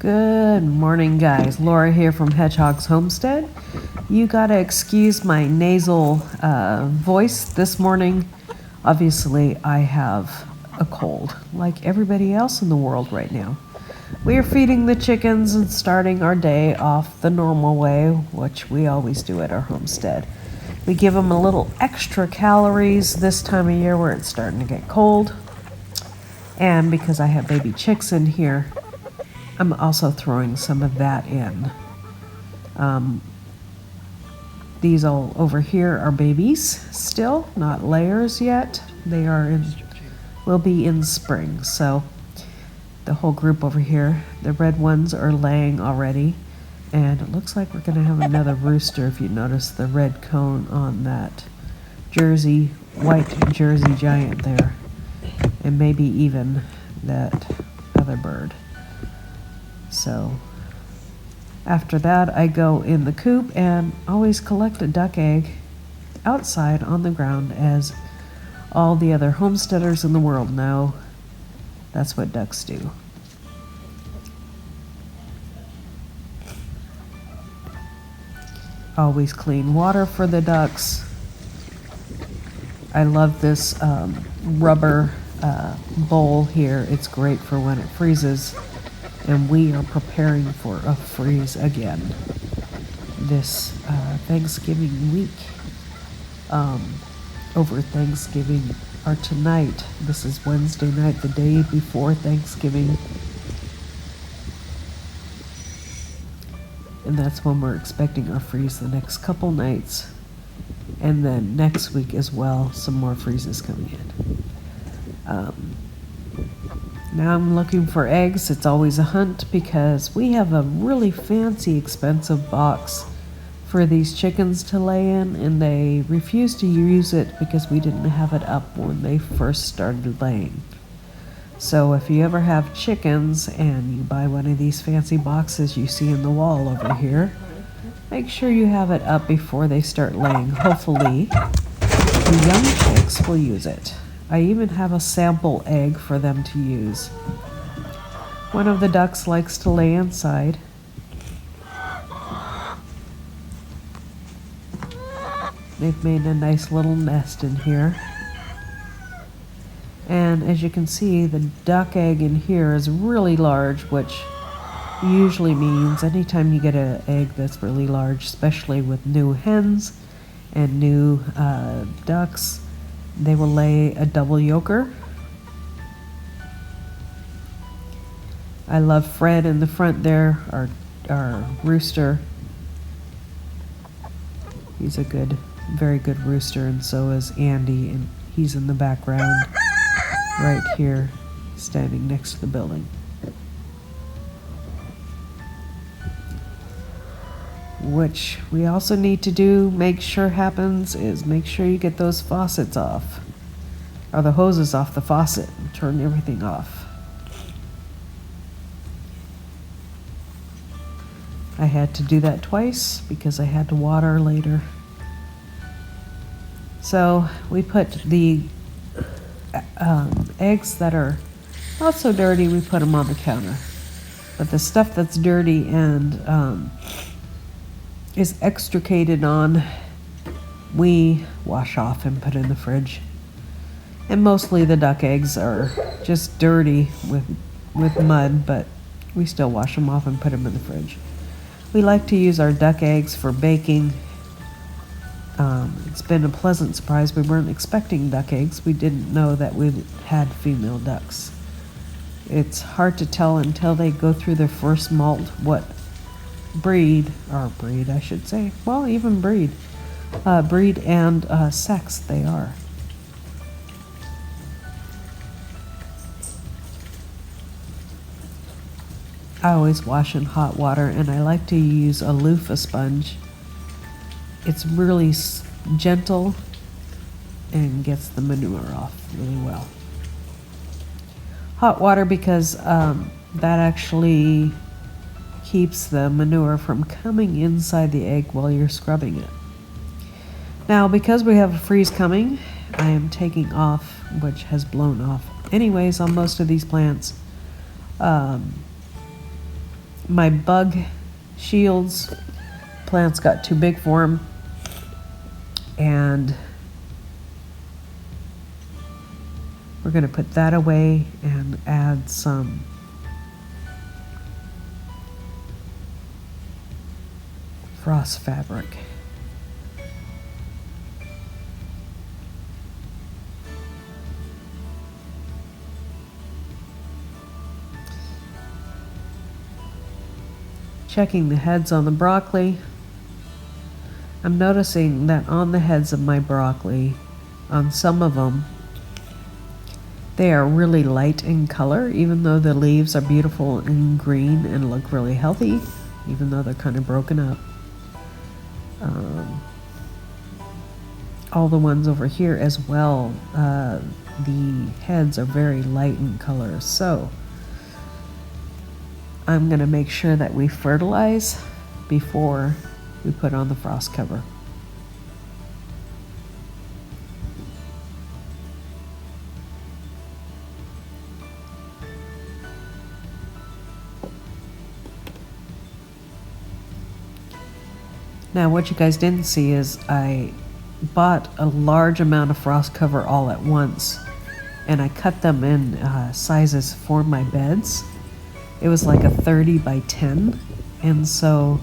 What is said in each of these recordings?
Good morning, guys. Laura here from Hedgehog's Homestead. You gotta excuse my nasal voice this morning. Obviously, I have a cold, like everybody else in the world right now. We are feeding the chickens and starting our day off the normal way, which we always do at our homestead. We give them a little extra calories this time of year where it's starting to get cold. And because I have baby chicks in here, I'm also throwing some of that in. These all over here are babies still, not layers yet. They will be in spring. So the whole group over here, the red ones are laying already. And it looks like we're gonna have another rooster if you notice the red cone on that white Jersey giant there. And maybe even that other bird. So after that, I go in the coop and always collect a duck egg outside on the ground, as all the other homesteaders in the world know that's what ducks do. Always clean water for the ducks. I love this rubber bowl here. It's great for when it freezes. And we are preparing for a freeze again this Thanksgiving week. Over Thanksgiving, or tonight, this is Wednesday night, the day before Thanksgiving. And that's when we're expecting our freeze the next couple nights. And then next week as well, some more freezes coming in. Now I'm looking for eggs. It's always a hunt because we have a really fancy, expensive box for these chickens to lay in, and they refuse to use it because we didn't have it up when they first started laying. So if you ever have chickens and you buy one of these fancy boxes you see in the wall over here, make sure you have it up before they start laying. Hopefully, the young chicks will use it. I even have a sample egg for them to use. One of the ducks likes to lay inside. They've made a nice little nest in here. And as you can see, the duck egg in here is really large, which usually means anytime you get an egg that's really large, especially with new hens and new ducks, they will lay a double yolker. I love Fred in the front there, our rooster. He's a very good rooster, and so is Andy, and he's in the background right here, standing next to the building. Which we also need to make sure happens, is make sure you get those faucets off, or the hoses off the faucet, and turn everything off. I had to do that twice because I had to water later. So we put the eggs that are not so dirty, we put them on the counter. But the stuff that's dirty and is extricated on, we wash off and put in the fridge. And mostly the duck eggs are just dirty with mud, but we still wash them off and put them in the fridge. We like to use our duck eggs for baking. It's been a pleasant surprise. We weren't expecting duck eggs. We didn't know that we had female ducks. It's hard to tell until they go through their first molt what breed I should say, well, even breed and sex they are. I always wash in hot water, and I like to use a loofah sponge. It's really gentle and gets the manure off really well. Hot water because that actually keeps the manure from coming inside the egg while you're scrubbing it. Now, because we have a freeze coming, I am taking off, which has blown off anyways on most of these plants, my bug shields, plants got too big for them, and we're going to put that away and add some frost fabric. Checking the heads on the broccoli. I'm noticing that on the heads of my broccoli, on some of them, they are really light in color, even though the leaves are beautiful and green and look really healthy, even though they're kind of broken up. All the ones over here as well, the heads are very light in color, so I'm going to make sure that we fertilize before we put on the frost cover. Now what you guys didn't see is I bought a large amount of frost cover all at once, and I cut them in sizes for my beds. It was like a 30 by 10, and so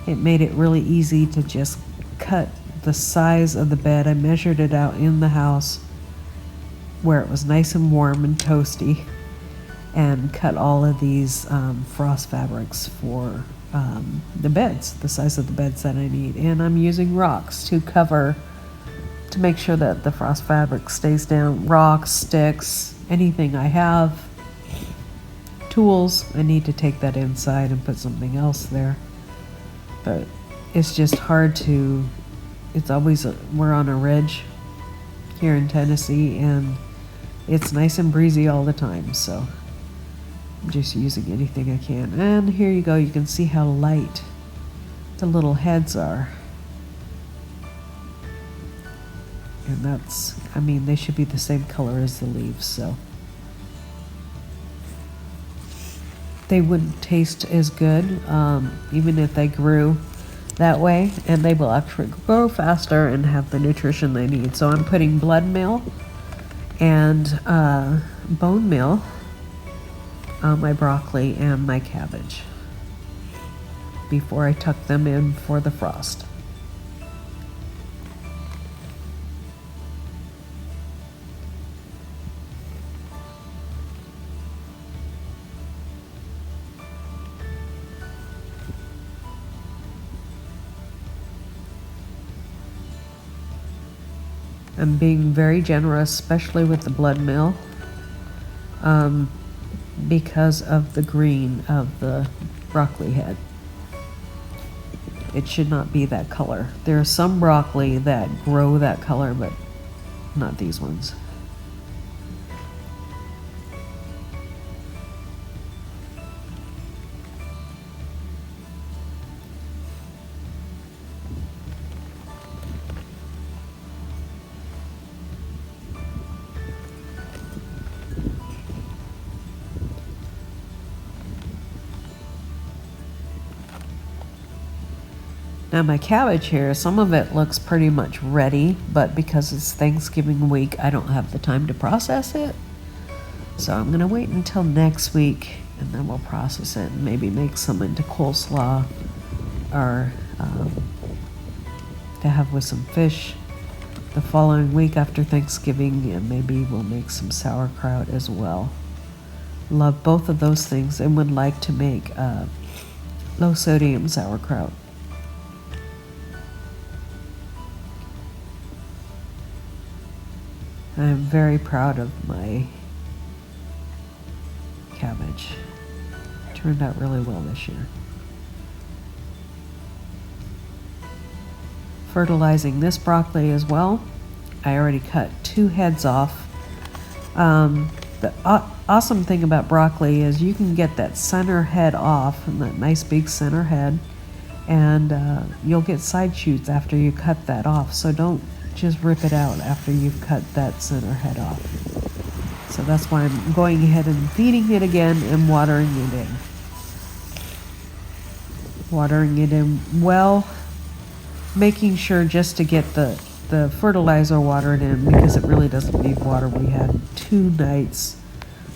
it made it really easy to just cut the size of the bed. I measured it out in the house where it was nice and warm and toasty, and cut all of these frost fabrics for the beds, the size of the beds that I need. And I'm using rocks to cover, to make sure that the frost fabric stays down. Rocks, sticks, anything I have. Tools, I need to take that inside and put something else there. But it's just hard to, it's always, we're on a ridge here in Tennessee, and it's nice and breezy all the time, so I'm just using anything I can. And here you go, you can see how light the little heads are. And that's, I mean, they should be the same color as the leaves, so they wouldn't taste as good, even if they grew that way, and they will actually grow faster and have the nutrition they need. So I'm putting blood meal and bone meal on my broccoli and my cabbage before I tuck them in for the frost. I'm being very generous, especially with the blood meal, because of the green of the broccoli head. It should not be that color. There are some broccoli that grow that color, but not these ones. Now my cabbage here, some of it looks pretty much ready, but because it's Thanksgiving week, I don't have the time to process it. So I'm gonna wait until next week, and then we'll process it and maybe make some into coleslaw, or to have with some fish the following week after Thanksgiving, and maybe we'll make some sauerkraut as well. Love both of those things, and would like to make low sodium sauerkraut. I'm very proud of my cabbage. Turned out really well this year. Fertilizing this broccoli as well. I already cut 2 heads off. The awesome thing about broccoli is you can get that center head off, and that nice big center head, and you'll get side shoots after you cut that off. So don't just rip it out after you've cut that center head off. So that's why I'm going ahead and feeding it again and watering it in. watering it in well, making sure just to get the fertilizer watered in because it really doesn't need water. We had 2 nights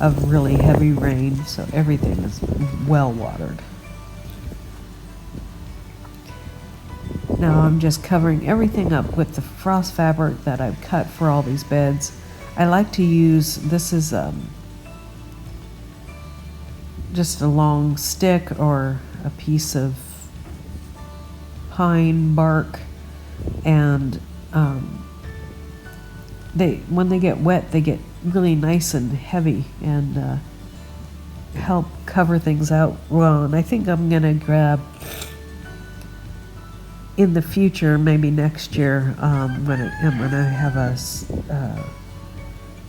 of really heavy rain, so everything is well watered. Now I'm just covering everything up with the frost fabric that I've cut for all these beds. I like to use, this is just a long stick or a piece of pine bark, and when they get wet, they get really nice and heavy and help cover things out well. And I think I'm gonna grab in the future, maybe next year, when I have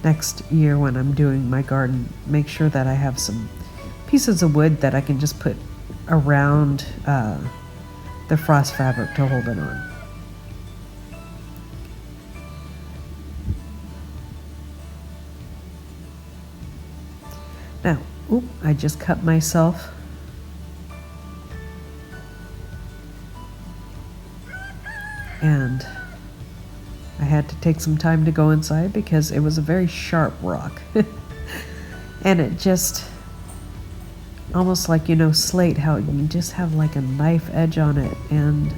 next year when I'm doing my garden, make sure that I have some pieces of wood that I can just put around the frost fabric to hold it on. Now, I just cut myself. And I had to take some time to go inside because it was a very sharp rock. And it just, almost like, slate, how you just have like a knife edge on it. And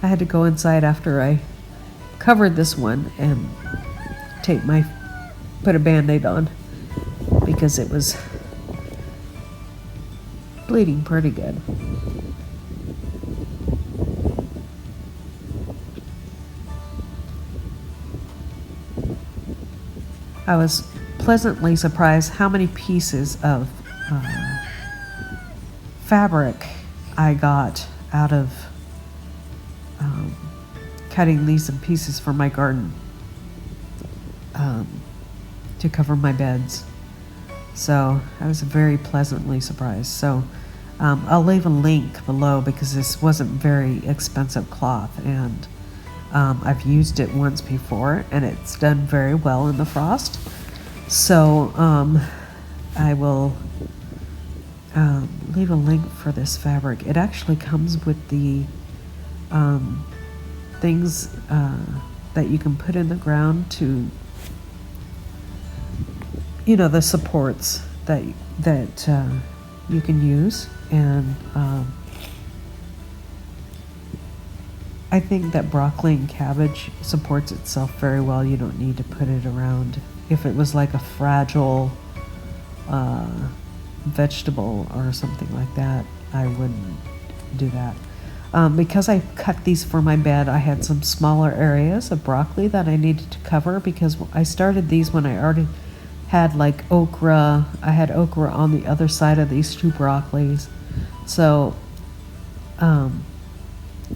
I had to go inside after I covered this one and put a Band-Aid on because it was bleeding pretty good. I was pleasantly surprised how many pieces of fabric I got out of cutting these in pieces for my garden to cover my beds. So I was very pleasantly surprised. So I'll leave a link below because this wasn't very expensive cloth, and I've used it once before and it's done very well in the frost. So I will leave a link for this fabric. It actually comes with the things that you can put in the ground to, the supports that you can use. And I think that broccoli and cabbage supports itself very well. You don't need to put it around. If it was like a fragile vegetable or something like that, I wouldn't do that. Because I cut these for my bed, I had some smaller areas of broccoli that I needed to cover because I started these when I already had like okra. I had okra on the other side of these 2 broccolis. So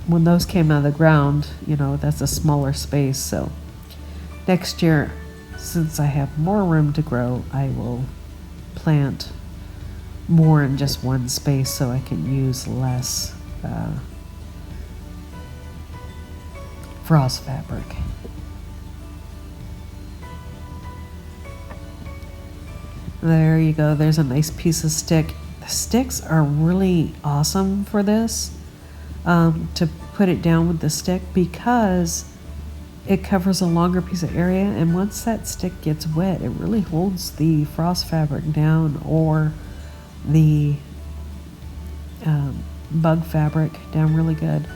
when those came out of the ground, that's a smaller space. So next year, since I have more room to grow, I will plant more in just one space so I can use less frost fabric. There you go. There's a nice piece of stick. The sticks are really awesome for this, to put it down with the stick because it covers a longer piece of area, and once that stick gets wet, it really holds the frost fabric down, or the bug fabric down really good.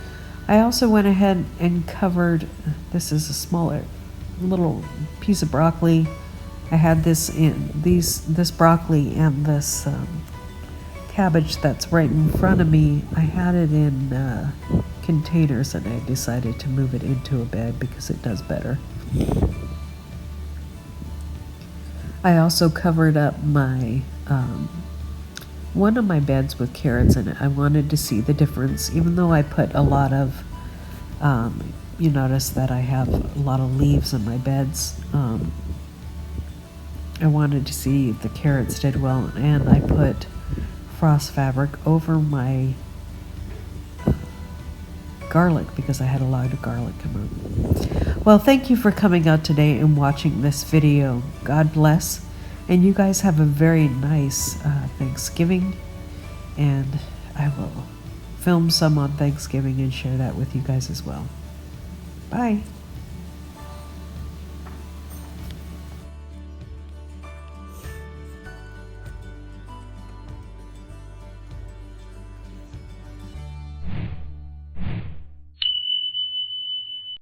I also went ahead and covered, this is a smaller little piece of broccoli. I had this broccoli and this cabbage that's right in front of me. I had it in containers, and I decided to move it into a bed because it does better. I also covered up my one of my beds with carrots in it. I wanted to see the difference, even though I put a lot of you notice that I have a lot of leaves in my beds. I wanted to see if the carrots did well, and I put frost fabric over my garlic because I had a lot of garlic come out. Well, thank you for coming out today and watching this video. God bless, and you guys have a very nice Thanksgiving, and I will film some on Thanksgiving and share that with you guys as well. Bye.